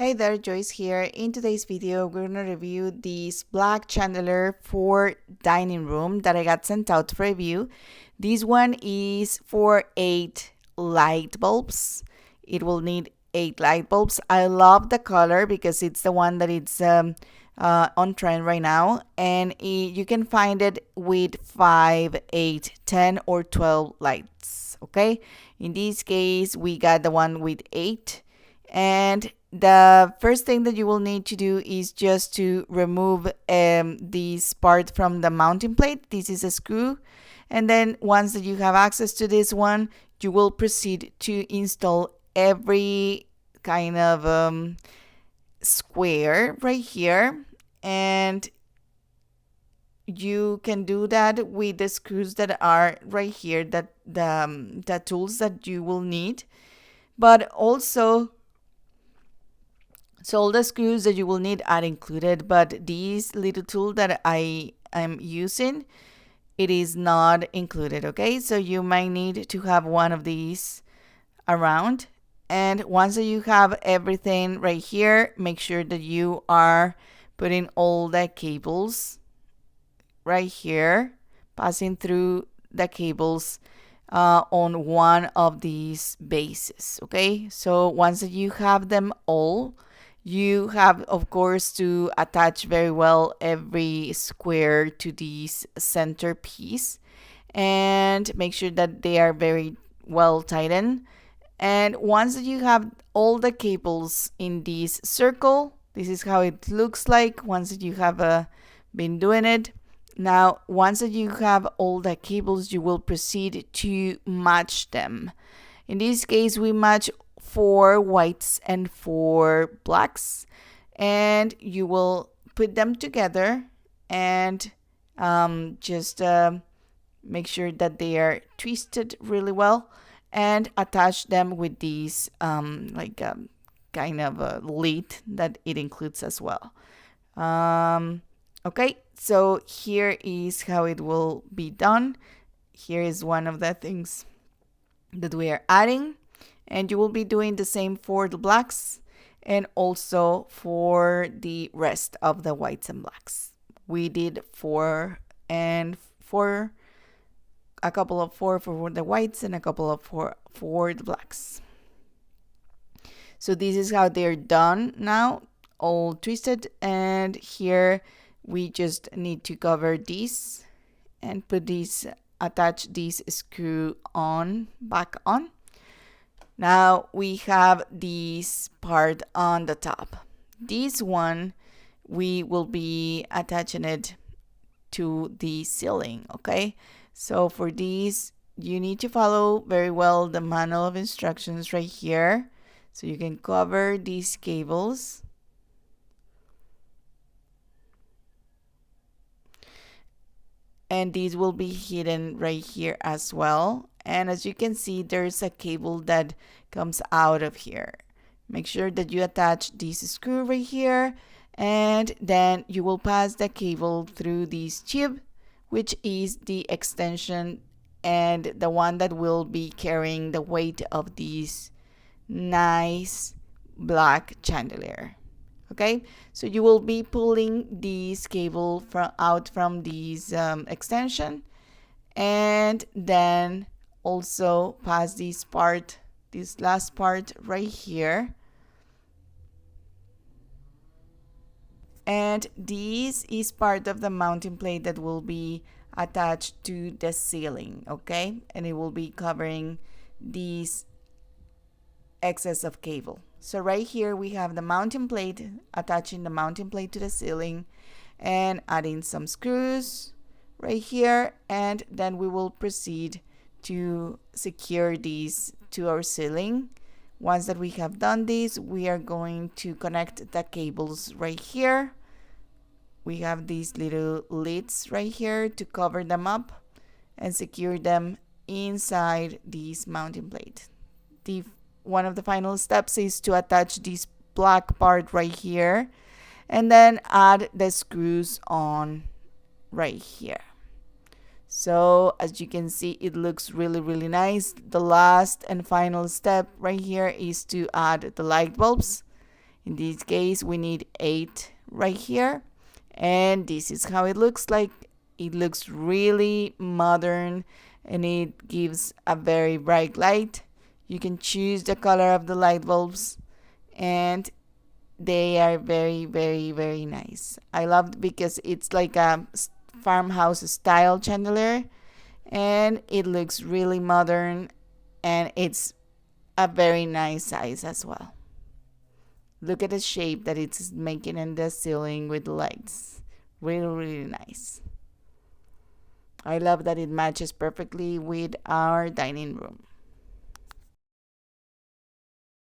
Hey there, Joyce here. In today's video, we're gonna review this black chandelier for dining room that I got sent out for review. This one is for 8 light bulbs. It will need 8 light bulbs. I love the color because it's the one that it's on trend right now, and you can find it with 5, 8, 10, or 12 lights. Okay, in this case, we got the one with 8, and the first thing that you will need to do is just to remove this part from the mounting plate. This is a screw, and then once that you have access to this one, you will proceed to install every kind of square right here, and you can do that with the screws that are right here, that the tools that you will need, but also so all the screws that you will need are included, but this little tool that I am using, it is not included, okay? So you might need to have one of these around. And once that you have everything right here, make sure that you are putting all the cables right here, passing through the cables on one of these bases, okay? So once that you have them all, you have, of course, to attach very well every square to this center piece and make sure that they are very well tightened. And once that you have all the cables in this circle, this is how it looks like once that you have been doing it. Now, once that you have all the cables, you will proceed to match them. In this case, we match 4 whites and 4 blacks, and you will put them together and just make sure that they are twisted really well and attach them with these kind of a lid that it includes as well. Okay, so here is how it will be done. Here is one of the things that we are adding, and you will be doing the same for the blacks and also for the rest of the whites and blacks. We did 4 and 4, a couple of 4 for the whites and a couple of 4 for the blacks. So this is how they're done now, all twisted, and here we just need to cover this and put this, attach this screw on, back on. Now we have this part on the top. This one, we will be attaching it to the ceiling, okay? So for this, you need to follow very well the manual of instructions right here. So you can cover these cables. And these will be hidden right here as well. And as you can see, there's a cable that comes out of here. Make sure that you attach this screw right here, and then you will pass the cable through this tube, which is the extension and the one that will be carrying the weight of this nice black chandelier. Okay, so you will be pulling this cable out from this extension, and then also pass this part, this last part right here. And this is part of the mounting plate that will be attached to the ceiling, okay? And it will be covering this excess of cable. So right here we have the mounting plate, attaching the mounting plate to the ceiling and adding some screws right here, and then we will proceed to secure these to our ceiling. Once that we have done this, we are going to connect the cables right here. We have these little lids right here to cover them up and secure them inside this mounting plate. One of the final steps is to attach this black part right here and then add the screws on right here. So as you can see, it looks really nice. The last and final step right here is to add the light bulbs. In this case, we need 8 right here. And this is how it looks like. It looks really modern and it gives a very bright light. You can choose the color of the light bulbs and they are very, very, very nice. I love it because it's like a farmhouse style chandelier and it looks really modern and it's a very nice size as well. Look at the shape that it's making in the ceiling with lights. Really, really nice. I love that it matches perfectly with our dining room.